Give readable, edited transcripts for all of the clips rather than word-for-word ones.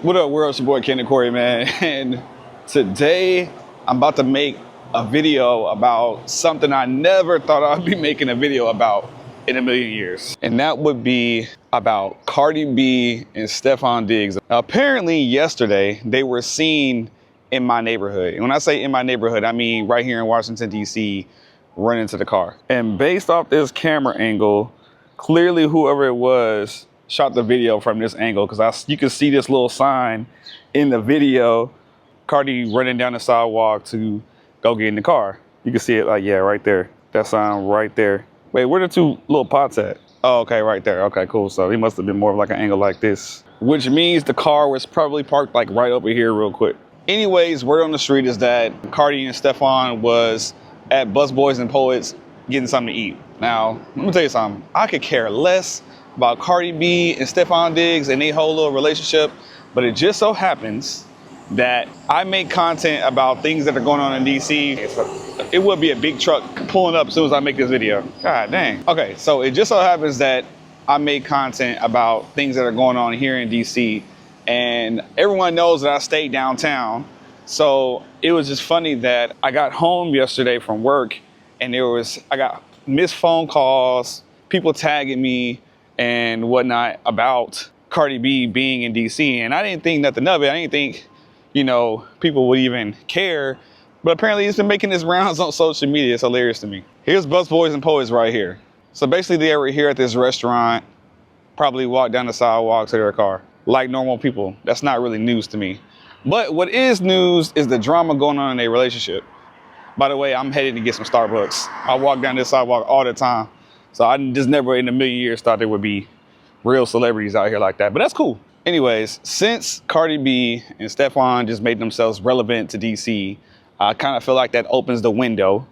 What up, world? It's your boy Ken and Corey, man. And today I'm about to make a video about something I never thought I'd be making a video about in a million years. And that would be about Cardi B and Stefon Diggs. Apparently yesterday they were seen in my neighborhood. And when I say in my neighborhood, I mean right here in Washington, D.C., running to the car. And based off this camera angle, clearly whoever it was shot the video from this angle, because you can see this little sign in the video, Cardi running down the sidewalk to go get in the car. You can see it like, yeah, right there. That sign right there. Wait, where the two little pots at? Oh, okay, right there. Okay, cool. So he must have been more of like an angle like this, which means the car was probably parked like right over here real quick. Anyways, word on the street is that Cardi and Stefon was at Busboys and Poets getting something to eat. Now, let me tell you something. I could care less about Cardi B and Stefon Diggs and their whole little relationship, but it just so happens that I make content about things that are going on in DC. It would be a big truck pulling up as soon as I make this video. God dang. Okay, so it just so happens that I make content about things that are going on here in DC, and everyone knows that I stay downtown. So it was just funny that I got home yesterday from work and I got missed phone calls, people tagging me and whatnot about Cardi B being in DC. And I didn't think nothing of it. I didn't think, people would even care. But apparently it's been making its rounds on social media. It's hilarious to me. Here's Busboys and Poets right here. So basically they were here at this restaurant, probably walked down the sidewalk to their car like normal people. That's not really news to me. But what is news is the drama going on in their relationship. By the way, I'm headed to get some Starbucks. I walk down this sidewalk all the time. So I just never in a million years thought there would be real celebrities out here like that, but that's cool. Anyways, since Cardi B and Stefon just made themselves relevant to DC, I kind of feel like that opens the window.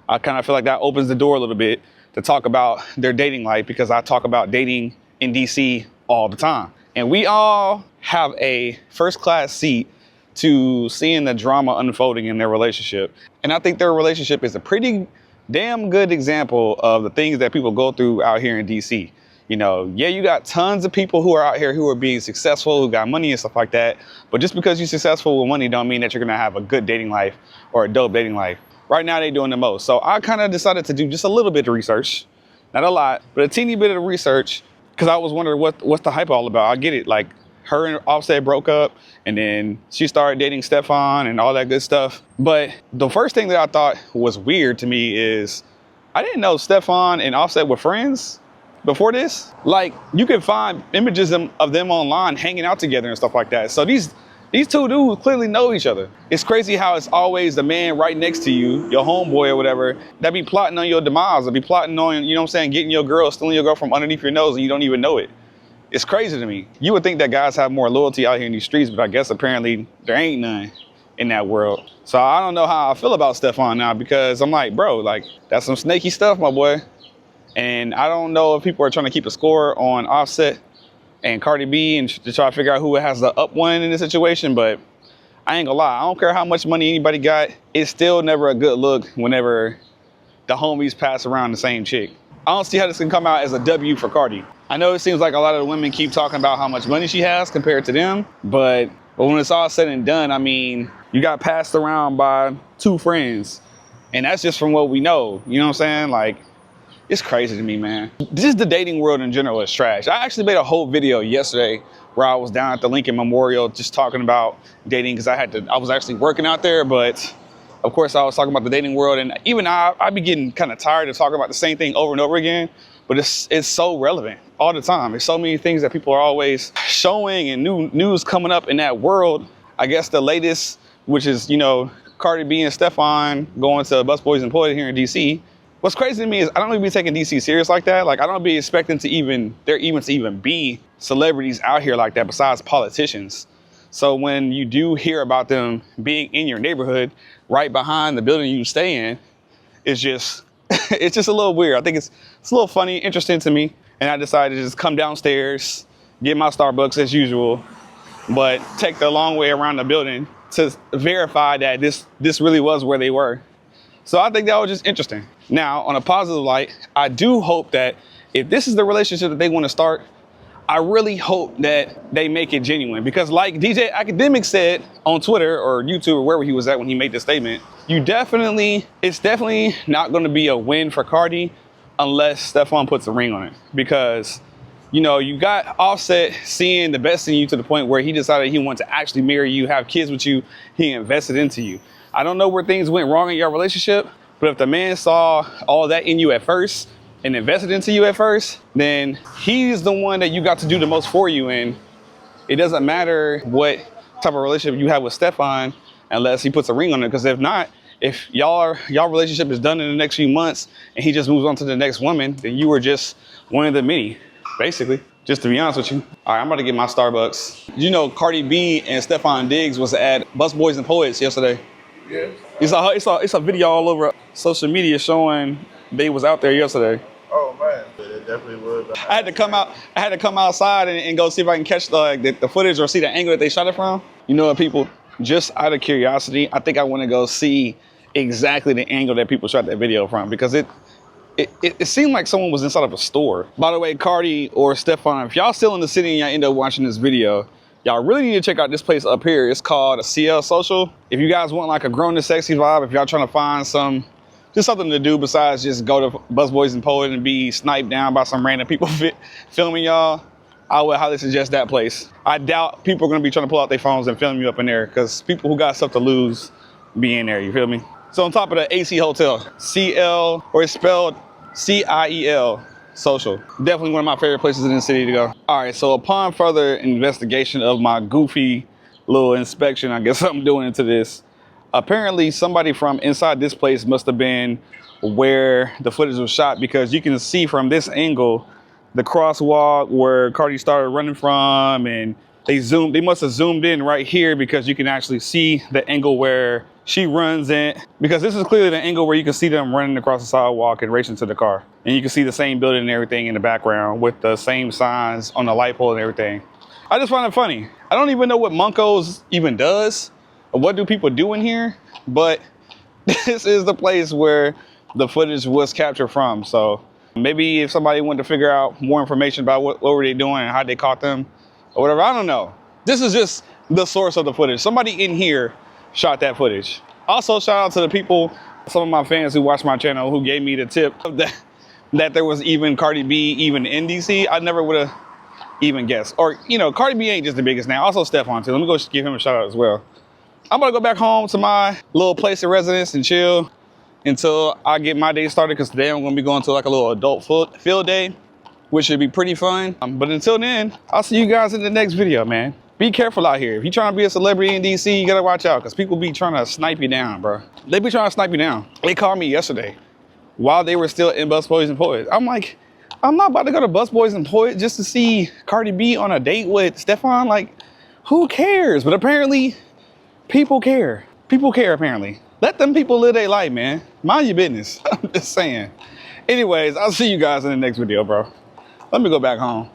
I kind of feel like that opens the door a little bit to talk about their dating life, because I talk about dating in DC all the time. And we all have a first class seat to seeing the drama unfolding in their relationship. And I think their relationship is a pretty damn good example of the things that people go through out here in DC. Yeah, you got tons of people who are out here who are being successful, who got money and stuff like that. But just because you're successful with money don't mean that you're gonna have a good dating life or a dope dating life. Right now they're doing the most. So I kind of decided to do just a little bit of research, not a lot, but a teeny bit of research, because I was wondering what's the hype all about. I get it, like her and Offset broke up and then she started dating Stefon and all that good stuff. But the first thing that I thought was weird to me is I didn't know Stefon and Offset were friends before this. Like, you can find images of them online hanging out together and stuff like that. So these two dudes clearly know each other. It's crazy how it's always the man right next to you, your homeboy or whatever, that be plotting on your demise, or be plotting on, getting your girl, stealing your girl from underneath your nose and you don't even know it. It's crazy to me. You would think that guys have more loyalty out here in these streets, but I guess apparently there ain't none in that world. So I don't know how I feel about Stefon now, because I'm like, bro, like, that's some snaky stuff, my boy. And I don't know if people are trying to keep a score on Offset and Cardi B and to try to figure out who has the up one in this situation, but I ain't gonna lie, I don't care how much money anybody got, it's still never a good look whenever the homies pass around the same chick. I don't see how this can come out as a W for Cardi. I know it seems like a lot of the women keep talking about how much money she has compared to them, but when it's all said and done, I mean, you got passed around by two friends, and that's just from what we know, you know what I'm saying? Like, it's crazy to me, man. Just the dating world in general is trash. I actually made a whole video yesterday where I was down at the Lincoln Memorial just talking about dating, because I was actually working out there, but of course I was talking about the dating world, and even I be getting kind of tired of talking about the same thing over and over again, but it's so relevant all the time. There's so many things that people are always showing and new news coming up in that world. I guess the latest, which is, Cardi B and Stefon going to Busboys and Poets here in DC. What's crazy to me is I don't even be taking DC serious like that. Like, I don't be expecting to even be celebrities out here like that besides politicians. So when you do hear about them being in your neighborhood, right behind the building you stay in, it's just a little weird. I think it's a little funny, interesting to me. And I decided to just come downstairs, get my Starbucks as usual, but take the long way around the building to verify that this really was where they were. So I think that was just interesting. Now, on a positive light, I do hope that if this is the relationship that they want to start, I really hope that they make it genuine, because like DJ Academic said on Twitter or YouTube or wherever he was at when he made the statement, it's definitely not going to be a win for Cardi unless Stefon puts a ring on it, because you know, you got Offset seeing the best in you to the point where he decided he wanted to actually marry you, have kids with you. He invested into you. I don't know where things went wrong in your relationship, but if the man saw all that in you at first and invested into you at first, then he's the one that you got to do the most for you. And it doesn't matter what type of relationship you have with Stefon unless he puts a ring on it. Because if not, if y'all relationship is done in the next few months and he just moves on to the next woman, then you were just one of the many, basically. Just to be honest with you. All right, I'm about to get my Starbucks. You know, Cardi B and Stefon Diggs was at Busboys and Poets yesterday. Yeah. It's a video all over social media showing they was out there yesterday. Oh man, it definitely was. I had to come outside and go see if I can catch the footage or see the angle that they shot it from. You know what, people? Just out of curiosity, I think I want to go see exactly the angle that people shot that video from, because it seemed like someone was inside of a store. By the way, Cardi or Stefon, if y'all still in the city and y'all end up watching this video, y'all really need to check out this place up here. It's called a CL Social. If you guys want like a grown and sexy vibe, if y'all trying to find just something to do besides just go to Busboys and Poet and be sniped down by some random people filming y'all, I would highly suggest that place. I doubt people are gonna be trying to pull out their phones and film you up in there, because people who got stuff to lose be in there, you feel me? So on top of the AC Hotel, CL, or it's spelled CIEL Social. Definitely one of my favorite places in the city to go. All right, so upon further investigation of my goofy little inspection, I guess I'm doing into this, apparently somebody from inside this place must have been where the footage was shot, because you can see from this angle the crosswalk where Cardi started running from, and they must have zoomed in right here, because you can actually see the angle where she runs in, because this is clearly the angle where you can see them running across the sidewalk and racing to the car. And you can see the same building and everything in the background with the same signs on the light pole and everything. I just find it funny. I don't even know what Munko's even does, or what do people do in here, but this is the place where the footage was captured from. So maybe if somebody wanted to figure out more information about what were they doing and how they caught them or whatever, I don't know. This is just the source of the footage. Somebody in here shot that footage. Also, shout out to the people, some of my fans who watch my channel, who gave me the tip that there was even Cardi B even in DC. I never would have even guessed. Or, you know, Cardi B ain't just the biggest now. Also Stefon too. Let me go give him a shout out as well. I'm gonna go back home to my little place of residence and chill until I get my day started, because today I'm gonna be going to like a little adult field day, which should be pretty fun. But until then, I'll see you guys in the next video, man. Be careful out here. If you're trying to be a celebrity in DC, you gotta watch out, because people be trying to snipe you down, bro. They be trying to snipe you down. They called me yesterday while they were still in Busboys and Poets. I'm like, I'm not about to go to Busboys and Poets just to see Cardi B on a date with Stefon. Like, who cares? But apparently, people care. People care, apparently. Let them people live their life, man. Mind your business. I'm just saying. Anyways, I'll see you guys in the next video, bro. Let me go back home.